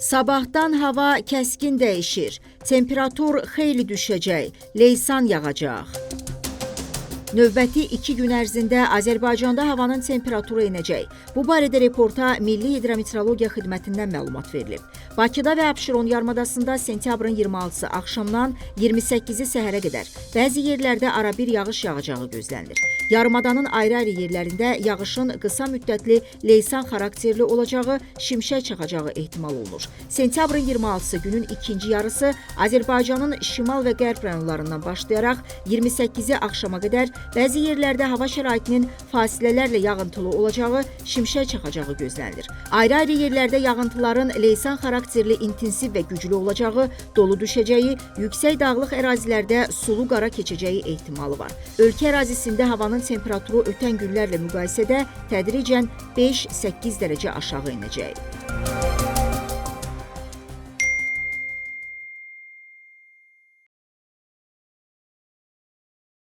Sabahdan hava kəskin dəyişir, temperatur xeyli düşəcək, leysan yağacaq. Növbəti 2 gün ərzində Azərbaycanda havanın temperaturu enəcək. Bu barədə reporta Milli Hidrometeorologiya Xidmətindən məlumat verilib. Bakıda və Abşeron yarımadasında sentyabrın 26-sı axşamdan 28-i səhərə qədər bəzi yerlərdə arabir yağış yağacağı gözlənilir. Yarımadanın ayrı-ayrı yerlərində yağışın qısa müddətli leysan xarakterli olacağı, şimşək çaxacağı ehtimal olunur. Sentyabrın 26-sı günün ikinci yarısı Azərbaycanın şimal və qərb rayonlarından başlayaraq 28-i axşama qədər bəzi yerlərdə hava şəraitinin fasilələrlə yağıntılı olacağı, şimşək çaxacağı gözlənilir. Ayrı-ayrı yerlərdə yağıntıların leysan xarakterli intensiv və güclü olacağı, dolu düşəcəyi, yüksək dağlıq ərazilərdə sulu qara keçəcəyi ehtimalı var. Ölkə ərazisində havanın temperaturu ötən günlərlə müqayisədə tədricən 5-8 dərəcə aşağı enəcək.